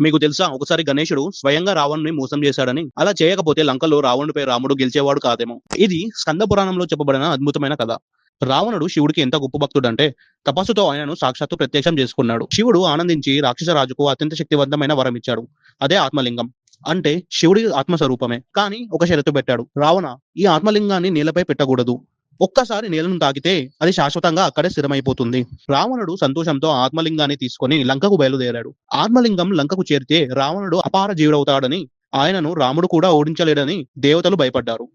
మీకు తెలుసా ఒకసారి గణేశుడు స్వయంగా రావణుని మోసం చేశాడని, అలా చేయకపోతే లంకలో రావణుడిపై రాముడు గెలిచేవాడు కాదేమో. ఇది స్కంద పురాణంలో చెప్పబడిన అద్భుతమైన కథ. రావణుడు శివుడికి ఎంత గొప్ప భక్తుడంటే తపస్సుతో ఆయనను సాక్షాత్తు ప్రత్యక్షం చేసుకున్నాడు. శివుడు ఆనందించి రాక్షస రాజుకు అత్యంత శక్తివంతమైన వరం ఇచ్చాడు. అదే ఆత్మలింగం. అంటే శివుడి ఆత్మస్వరూపమే. కానీ ఒక షరతు పెట్టాడు. రావణ, ఈ ఆత్మలింగాన్ని నేలపై పెట్టకూడదు. ఒక్కసారి నేలను తాకితే అది శాశ్వతంగా అక్కడే స్థిరమైపోతుంది. రావణుడు సంతోషంతో ఆత్మలింగాన్ని తీసుకొని లంకకు బయలుదేరాడు. ఆత్మలింగం లంకకు చేరితే రావణుడు అపార జీవుడవుతాడని, ఆయనను రాముడు కూడా ఓడించలేడని దేవతలు భయపడ్డారు.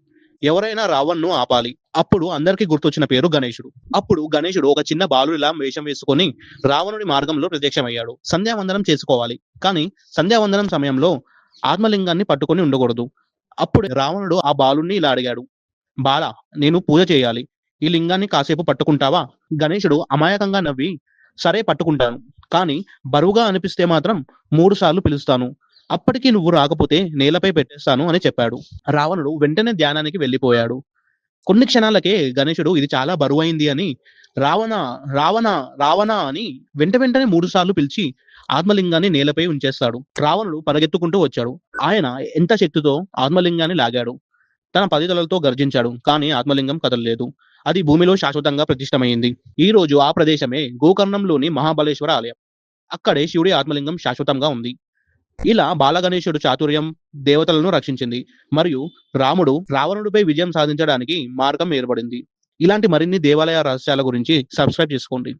ఎవరైనా రావణ్ను ఆపాలి. అప్పుడు అందరికీ గుర్తొచ్చిన పేరు గణేశుడు. అప్పుడు గణేశుడు ఒక చిన్న బాలుడిలా వేషం వేసుకొని రావణుడి మార్గంలో ప్రత్యక్షమయ్యాడు. సంధ్యావందనం చేసుకోవాలి. కానీ సంధ్యావందనం సమయంలో ఆత్మలింగాన్ని పట్టుకొని ఉండకూడదు. అప్పుడు రావణుడు ఆ బాలుణ్ణి ఇలా అడిగాడు. బాలా, నేను పూజ చేయాలి. ఈ లింగాన్ని కాసేపు పట్టుకుంటావా? గణేశుడు అమాయకంగా నవ్వి, సరే పట్టుకుంటాను. కానీ బరువుగా అనిపిస్తే మాత్రం 3 సార్లు పిలుస్తాను. అప్పటికి నువ్వు రాకపోతే నేలపై పెట్టేస్తాను అని చెప్పాడు. రావణుడు వెంటనే ధ్యానానికి వెళ్ళిపోయాడు. కొన్ని క్షణాలకే గణేశుడు ఇది చాలా బరువైంది అని రావణ, రావణ, రావణ అని వెంటనే 3 సార్లు పిలిచి ఆత్మలింగాన్ని నేలపై ఉంచేస్తాడు. రావణుడు పరిగెత్తుకుంటూ వచ్చాడు. ఆయన ఎంత శక్తితో ఆత్మలింగాన్ని లాగాడు. తన 10 తలలతో గర్జించాడు. కానీ ఆత్మలింగం కదలలేదు. అది భూమిలో శాశ్వతంగా ప్రతిష్టమైంది. ఈ రోజు ఆ ప్రదేశమే గోకర్ణంలోని మహాబలేశ్వర ఆలయం. అక్కడే శివుడి ఆత్మలింగం శాశ్వతంగా ఉంది. ఇలా బాలగణేశుడు చాతుర్యం దేవతలను రక్షించింది. మరియు రాముడు రావణుడిపై విజయం సాధించడానికి మార్గం ఏర్పడింది. ఇలాంటి మరిన్ని దేవాలయ రహస్యాల గురించి సబ్స్క్రైబ్ చేసుకోండి.